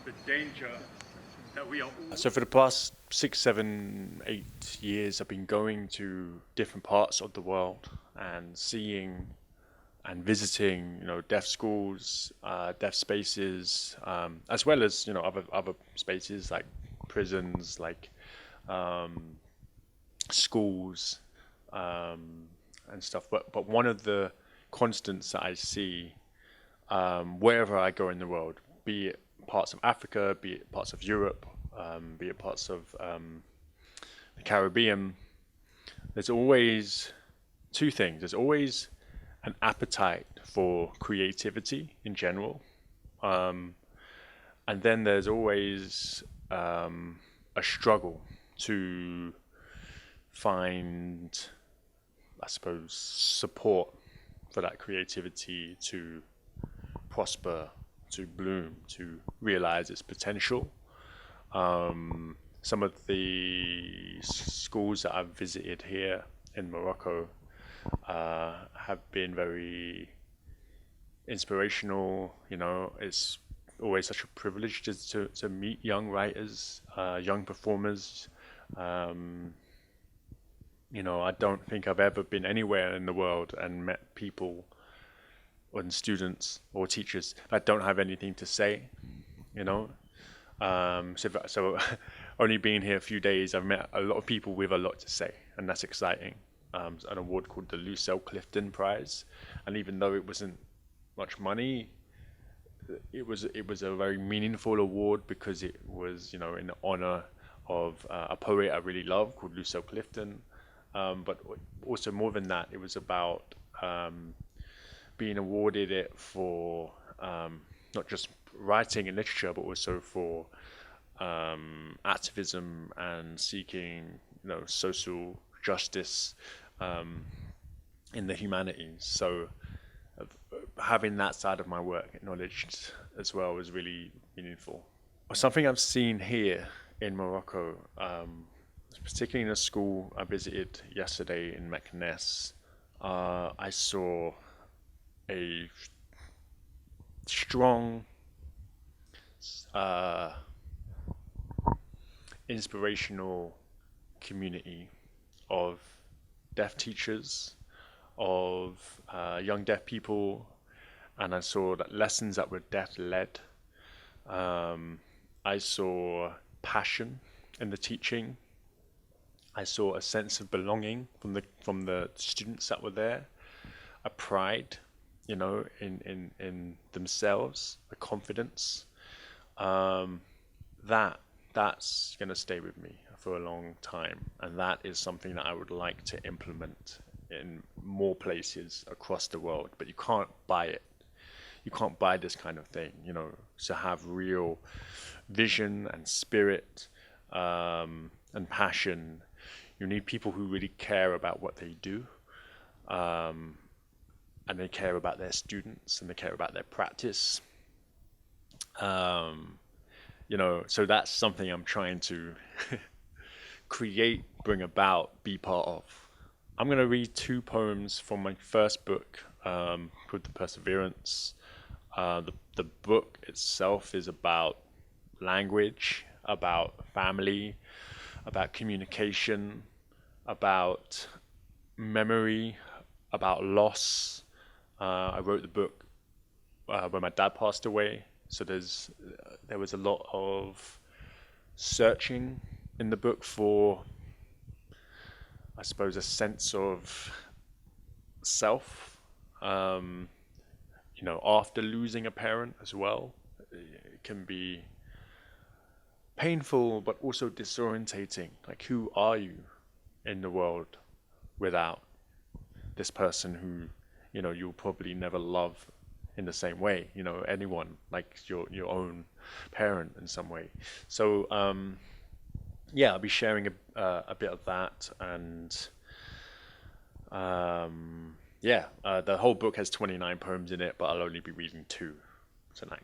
the danger that we are all. So for the past 6, 7, 8 years, I've been going to different parts of the world and seeing and visiting, deaf schools, deaf spaces, as well as other spaces like prisons, like um, schools, um, and stuff. But one of the constants that I see wherever I go in the world, be it parts of Africa, be it parts of Europe, be it parts of the Caribbean, there's always two things. There's always an appetite for creativity in general, um, and then there's always a struggle to find, I suppose, support for that creativity to prosper, to bloom, to realize its potential. Some of the schools that I've visited here in Morocco have been very inspirational. It's always such a privilege to meet young writers, young performers. Um, I don't think I've ever been anywhere in the world and met people and students or teachers that don't have anything to say, you know. So only being here a few days, I've met a lot of people with a lot to say, and that's exciting. It's an award called the Clifton Prize, and even though it wasn't much money, it was a very meaningful award because it was, in honor of a poet I really love called Lucille Clifton. But also more than that, it was about being awarded it for not just writing and literature, but also for activism and seeking, social justice um, in the humanities. So having that side of my work acknowledged as well was really meaningful. Something I've seen here in Morocco, particularly in a school I visited yesterday in Meknes, I saw a strong uh, inspirational community of deaf teachers, of young deaf people, and I saw that lessons that were deaf led. Um, I saw passion in the teaching. I saw a sense of belonging from the students that were there, a pride, in themselves, a confidence. Um, that that's gonna stay with me for a long time, and that is something that I would like to implement in more places across the world. But you can't buy it. You can't buy this kind of thing, to have real vision and spirit and passion. You need people who really care about what they do, um, and they care about their students and they care about their practice. Um, so that's something I'm trying to create, bring about, be part of. I'm going to read two poems from my first book, called The Perseverance. The book itself is about language, about family, about communication, about memory, about loss. I wrote the book when my dad passed away, so there was a lot of searching in the book for, I suppose, a sense of self. Um, After losing a parent as well, it can be painful but also disorientating. Like, who are you in the world without this person who, you'll probably never love in the same way, anyone like your own parent in some way. So yeah, I'll be sharing a bit of that, and yeah, the whole book has 29 poems in it, but I'll only be reading two tonight.